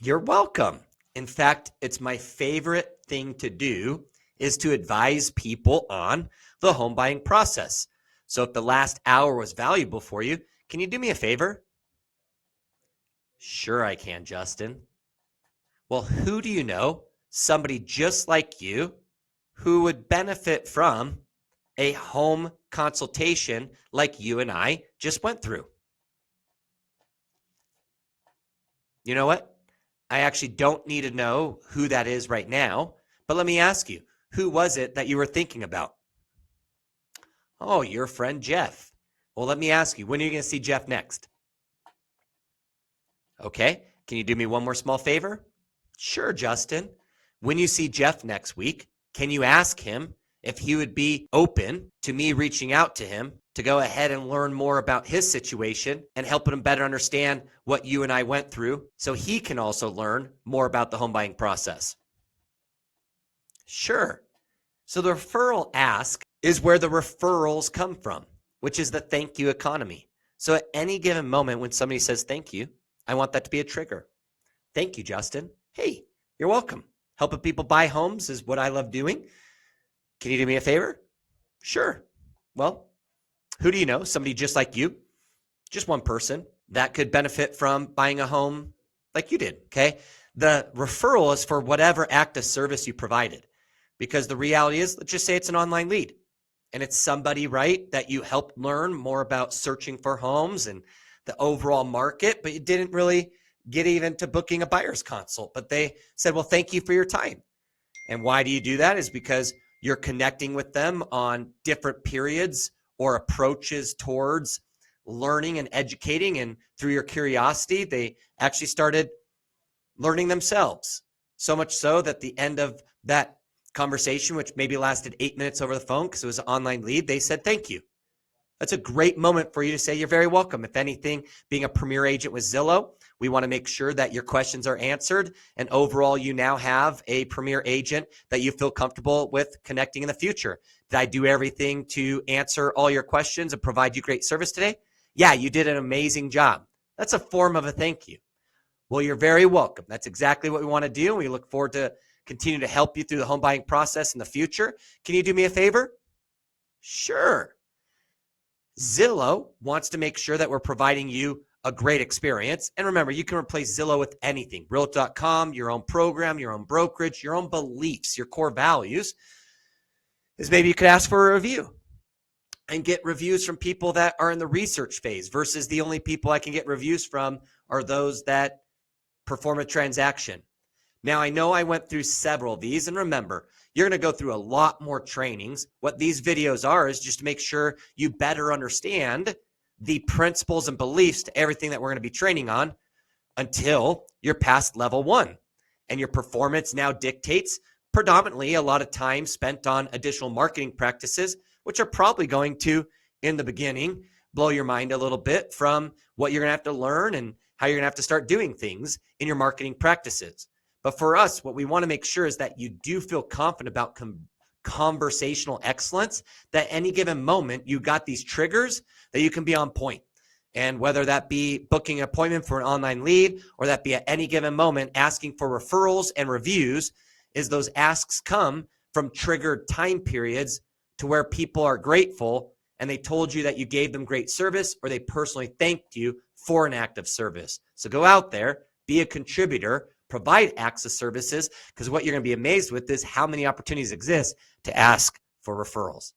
You're welcome. In fact, it's my favorite thing to do is to advise people on the home buying process. So if the last hour was valuable for you, can you do me a favor? Sure, I can, Justin. Well, who do you know, somebody just like you, who would benefit from a home consultation like you and I just went through? You know what? I actually don't need to know who that is right now, but let me ask you, who was it that you were thinking about? Oh, your friend Jeff. Well, let me ask you, when are you going to see Jeff next? Okay. Can you do me one more small favor? Sure, Justin. When you see Jeff next week, can you ask him if he would be open to me reaching out to him to go ahead and learn more about his situation and helping him better understand what you and I went through so he can also learn more about the home buying process? Sure. So the referral ask is where the referrals come from, which is the thank you economy. So at any given moment when somebody says thank you, I want that to be a trigger. Thank you, Justin. Hey, you're welcome. Helping people buy homes is what I love doing. Can you do me a favor? Sure. Well, who do you know? Somebody just like you, just one person that could benefit from buying a home like you did, okay? The referral is for whatever act of service you provided, because the reality is, let's just say it's an online lead and it's somebody, right, that you helped learn more about searching for homes and the overall market, but you didn't really get even to booking a buyer's consult, but they said, well, thank you for your time. And why do you do that? Is because you're connecting with them on different periods or approaches towards learning and educating. And through your curiosity, they actually started learning themselves. So much so that the end of that conversation, which maybe lasted 8 minutes over the phone because it was an online lead, they said, thank you. That's a great moment for you to say you're very welcome. If anything, being a premier agent with Zillow, we want to make sure that your questions are answered. And overall, you now have a premier agent that you feel comfortable with connecting in the future. Did I do everything to answer all your questions and provide you great service today? Yeah, you did an amazing job. That's a form of a thank you. Well, you're very welcome. That's exactly what we want to do. We look forward to continue to help you through the home buying process in the future. Can you do me a favor? Sure. Zillow wants to make sure that we're providing you a great experience. And remember, you can replace Zillow with anything. Realtor.com, your own program, your own brokerage, your own beliefs, your core values. Is maybe you could ask for a review and get reviews from people that are in the research phase versus the only people I can get reviews from are those that perform a transaction. Now, I know I went through several of these, and remember, you're going to go through a lot more trainings. What these videos are is just to make sure you better understand the principles and beliefs to everything that we're going to be training on until you're past level 1. And your performance now dictates predominantly a lot of time spent on additional marketing practices, which are probably going to, in the beginning, blow your mind a little bit from what you're going to have to learn and how you're going to have to start doing things in your marketing practices. But for us, what we want to make sure is that you do feel confident about conversational excellence, that any given moment you got these triggers that you can be on point. And whether that be booking an appointment for an online lead or that be at any given moment asking for referrals and reviews, is those asks come from triggered time periods to where people are grateful and they told you that you gave them great service or they personally thanked you for an act of service. So go out there, be a contributor, provide acts of services, because what you're going to be amazed with is how many opportunities exist to ask for referrals.